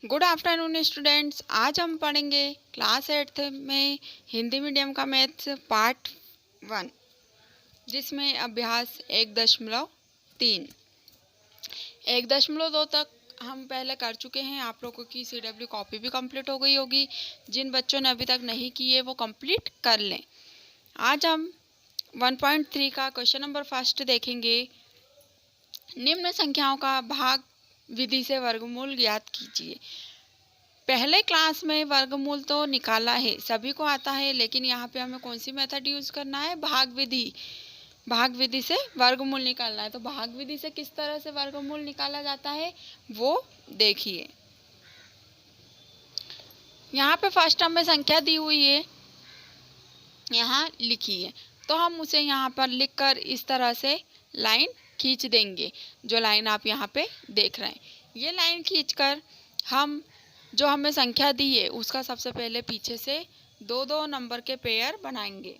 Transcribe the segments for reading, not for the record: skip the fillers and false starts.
Good afternoon students. आज हम पढ़ेंगे क्लास 8th में हिंदी मीडियम का मैथ्स पार्ट 1, जिसमें अभ्यास 1.3 1.2 तक हम पहले कर चुके हैं। आप लोगों की CW कॉपी भी कंप्लीट हो गई होगी। जिन बच्चों ने अभी तक नहीं की है वो कंप्लीट कर लें। आज हम 1.3 का क्वेश्चन नंबर फर्स्ट देखेंगे। निम्न संख्याओं का भाग विधि से वर्गमूल ज्ञात कीजिए। पहले क्लास में वर्गमूल तो निकाला है, सभी को आता है, लेकिन यहाँ पे हमें कौन सी मेथड यूज करना है? भाग विधि। भाग विधि से वर्गमूल निकालना है। तो भाग विधि से किस तरह से वर्गमूल निकाला जाता है वो देखिए। यहाँ पे फर्स्ट हमें संख्या दी हुई है, यहाँ लिखी है, तो हम उसे यहाँ पर लिखकर इस तरह से लाइन खींच देंगे। जो लाइन आप यहाँ पे देख रहे हैं, ये लाइन खींचकर हम जो हमें संख्या दी है उसका सबसे पहले पीछे से 2-2 नंबर के पेयर बनाएंगे।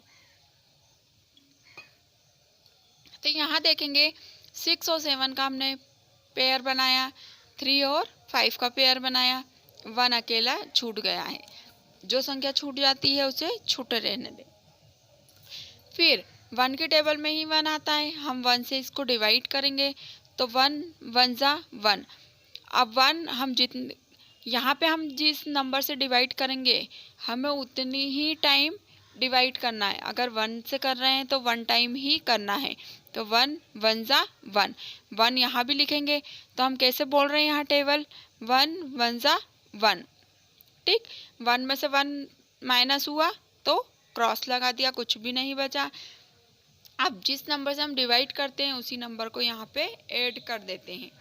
तो यहाँ देखेंगे 6 और 7 का हमने पेयर बनाया, 3 और 5 का पेयर बनाया, 1 अकेला छूट गया है। जो संख्या छूट जाती है उसे छूटे रहने दें। फिर 1 के टेबल में ही 1 आता है, हम 1 से इसको डिवाइड करेंगे तो 1 1 जा 1। अब 1 हम यहाँ पे हम जिस नंबर से डिवाइड करेंगे हमें उतनी ही टाइम डिवाइड करना है। अगर 1 से कर रहे हैं तो 1 टाइम ही करना है। तो 1 1 जा 1, 1 यहाँ भी लिखेंगे। तो हम कैसे बोल रहे हैं यहाँ टेबल? 1 1 जा 1। ठीक, 1 में से 1 माइनस हुआ तो क्रॉस लगा दिया, कुछ भी नहीं बचा। अब जिस नंबर से हम डिवाइड करते हैं उसी नंबर को यहाँ पे ऐड कर देते हैं।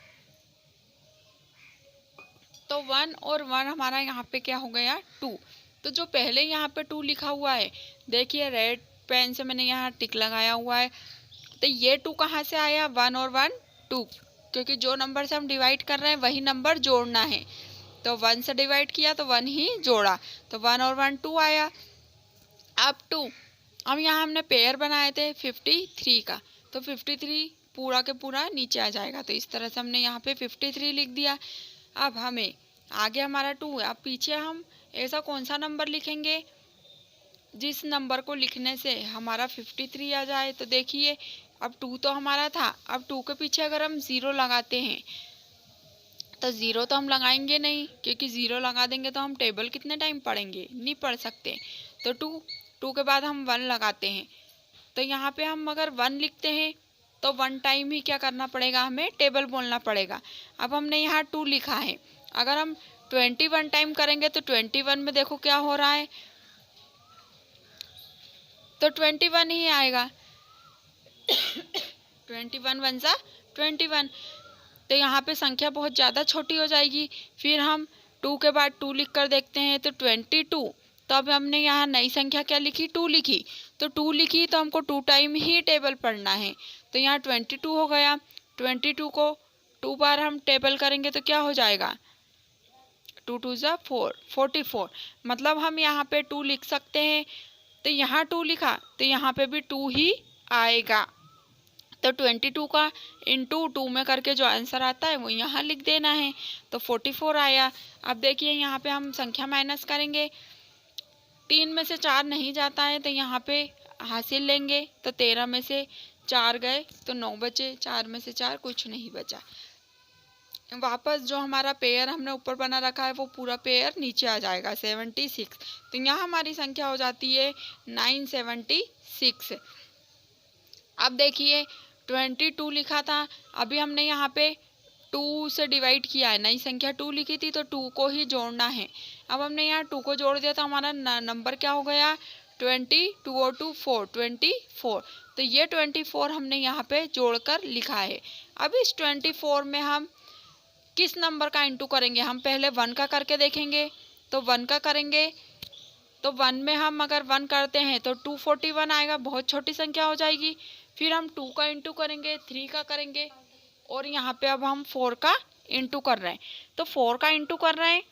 तो 1 और 1 हमारा यहाँ पे क्या हो गया? 2। तो जो पहले यहाँ पे 2 लिखा हुआ है, देखिए रेड पेन से मैंने यहाँ टिक लगाया हुआ है। तो ये 2 कहाँ से आया? 1 और 1 2, क्योंकि जो नंबर से हम डिवाइड कर रहे हैं वही नंबर जोड़ना है। तो 1 से डिवाइड किया तो 1 ही जोड़ा, तो 1 और 1 2 आया। अब 2, अब यहाँ हमने पेयर बनाए थे 53 का, तो 53 पूरा के पूरा नीचे आ जाएगा। तो इस तरह से हमने यहाँ पे 53 लिख दिया। अब हमें आगे हमारा 2 है, अब पीछे हम ऐसा कौन सा नंबर लिखेंगे जिस नंबर को लिखने से हमारा 53 आ जाए? तो देखिए, अब 2 तो हमारा था, अब 2 के पीछे अगर हम 0 लगाते हैं तो 0 तो हम लगाएंगे नहीं, क्योंकि 0 लगा देंगे तो हम टेबल कितने टाइम पढ़ेंगे? नहीं पढ़ सकते। तो 2 के बाद हम 1 लगाते हैं। तो यहाँ पे हम अगर 1 लिखते हैं तो 1 टाइम ही क्या करना पड़ेगा? हमें टेबल बोलना पड़ेगा। अब हमने यहाँ 2 लिखा है, अगर हम 21 टाइम करेंगे तो 21 में देखो क्या हो रहा है, तो 21 ही आएगा। 21 1 जा 21। तो यहाँ पे संख्या बहुत ज़्यादा छोटी हो जाएगी। फिर हम 2 के बाद 2 लिख कर देखते हैं तो 22। तो अब हमने यहाँ नई संख्या क्या लिखी? 2 लिखी। तो 2 लिखी तो हमको 2 टाइम ही टेबल पढ़ना है। तो यहाँ 22 हो गया। 22 को 2 बार हम टेबल करेंगे तो क्या हो जाएगा? 2 2 जा 4, 44। मतलब हम यहाँ पे 2 लिख सकते हैं। तो यहाँ 2 लिखा तो यहाँ पे भी 2 ही आएगा। तो 22 का इंटू 2 में करके जो आंसर आता है वो यहाँ लिख देना है। तो 44 आया। अब देखिए यहाँ पे हम संख्या माइनस करेंगे, 3 में से 4 नहीं जाता है तो यहाँ पे हासिल लेंगे। तो 13 में से 4 गए तो 9 बचे, 4 में से 4 कुछ नहीं बचा। वापस जो हमारा पेयर हमने ऊपर बना रखा है वो पूरा पेयर नीचे आ जाएगा 76। तो यहाँ हमारी संख्या हो जाती है 976। अब देखिए 22 लिखा था, अभी हमने यहाँ पे 2 से डिवाइड किया है, नई संख्या 2 लिखी थी तो 2 को ही जोड़ना है। अब हमने यहाँ 2 को जोड़ दिया तो हमारा नंबर क्या हो गया? 20 2 और 2 4, 24। तो ये 24 हमने यहाँ पे जोड़कर लिखा है। अब इस 24 में हम किस नंबर का इंटू करेंगे? हम पहले 1 का करके देखेंगे। तो 1 का करेंगे तो 1 में हम अगर 1 करते हैं तो 241 आएगा, बहुत छोटी संख्या हो जाएगी। फिर हम 2 का इंटू करेंगे, 3 का करेंगे, और यहाँ पे अब हम 4 का इंटू कर रहे हैं। तो 4 का इंटू कर रहे हैं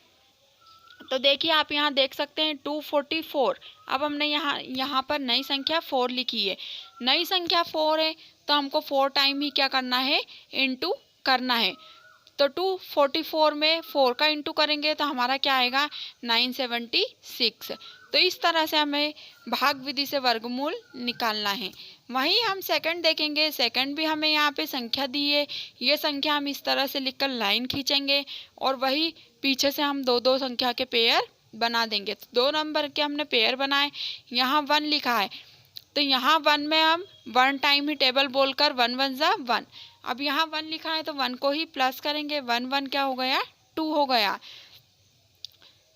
तो देखिए आप यहाँ देख सकते हैं 244। अब हमने यहाँ पर नई संख्या 4 लिखी है। नई संख्या 4 है तो हमको 4 टाइम ही क्या करना है? इंटू करना है। तो 244 में 4 का इंटू करेंगे तो हमारा क्या आएगा 976। तो इस तरह से हमें भाग विधि से वर्गमूल निकालना है। वहीं हम सेकंड देखेंगे, सेकंड भी हमें यहाँ पे संख्या दी है, ये संख्या हम इस तरह से लिखकर लाइन खींचेंगे और वही पीछे से हम दो दो संख्या के पेयर बना देंगे। तो 2 नंबर के हमने पेयर बनाए, यहाँ 1 लिखा है तो यहाँ 1 में हम 1 टाइम ही टेबल बोलकर 1 1 जा 1। अब यहाँ 1 लिखा है तो 1 को ही प्लस करेंगे, 1 1 क्या हो गया 2 हो गया।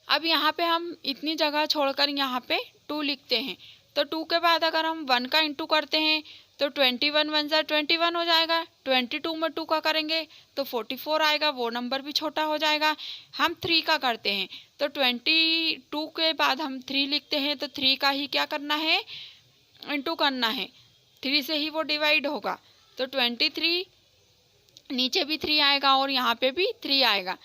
अब यहाँ पे हम इतनी जगह छोड़कर यहाँ पे 2 लिखते हैं। तो 2 के बाद अगर हम 1 का इंटू करते हैं तो 21 1 जा 21 हो जाएगा। 22 में 2 का करेंगे तो 44 आएगा, वो नंबर भी छोटा हो जाएगा। हम 3 का करते हैं तो 22 के बाद हम 3 लिखते हैं तो 3 का ही क्या करना है इंटू करना है, 3 से ही वो डिवाइड होगा। तो 23 नीचे भी 3 आएगा और यहाँ पे भी 3 आएगा।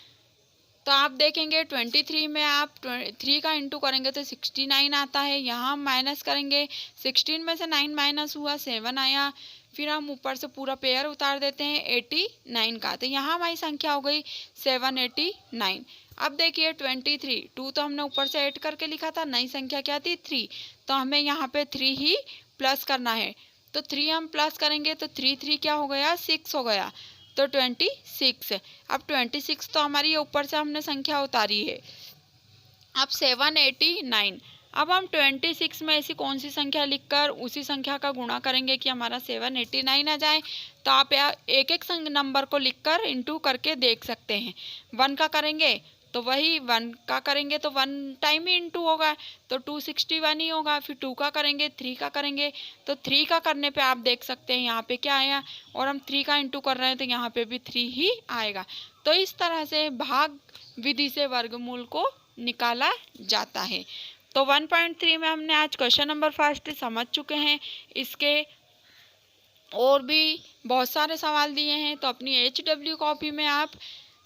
तो आप देखेंगे 23 में आप 3 का इंटू करेंगे तो 69 आता है। यहाँ हम माइनस करेंगे, 16 में से 9 माइनस हुआ 7 आया। फिर हम ऊपर से पूरा पेयर उतार देते हैं 89 का, तो यहाँ हमारी संख्या हो गई 789। अब देखिए 23, 2 तो हमने ऊपर से ऐड करके लिखा था, नई संख्या क्या थी 3, तो हमें यहाँ पे 3 ही प्लस करना है। तो 3 हम प्लस करेंगे तो 3 3 क्या हो गया 6 हो गया, तो 26। अब 26 तो हमारी ऊपर से हमने संख्या उतारी है। अब 789, अब हम 26 में ऐसी कौन सी संख्या लिखकर उसी संख्या का गुणा करेंगे कि हमारा 789 आ जाए। तो आप एक एक नंबर को लिखकर इंटू करके देख सकते हैं। 1 का करेंगे तो वही 1 का करेंगे तो 1 टाइम ही इंटू होगा तो 261 ही होगा। फिर 2 का करेंगे, 3 का करेंगे तो 3 का करने पे आप देख सकते हैं यहाँ पे क्या आया, और हम 3 का इंटू कर रहे हैं तो यहाँ पे भी 3 ही आएगा। तो इस तरह से भाग विधि से वर्गमूल को निकाला जाता है। तो 1.3 में हमने आज क्वेश्चन नंबर फर्स्ट समझ चुके हैं। इसके और भी बहुत सारे सवाल दिए हैं, तो अपनी HW कॉपी में आप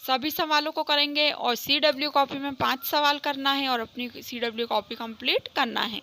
सभी सवालों को करेंगे और CW कॉपी में 5 सवाल करना है और अपनी CW कॉपी कंप्लीट करना है।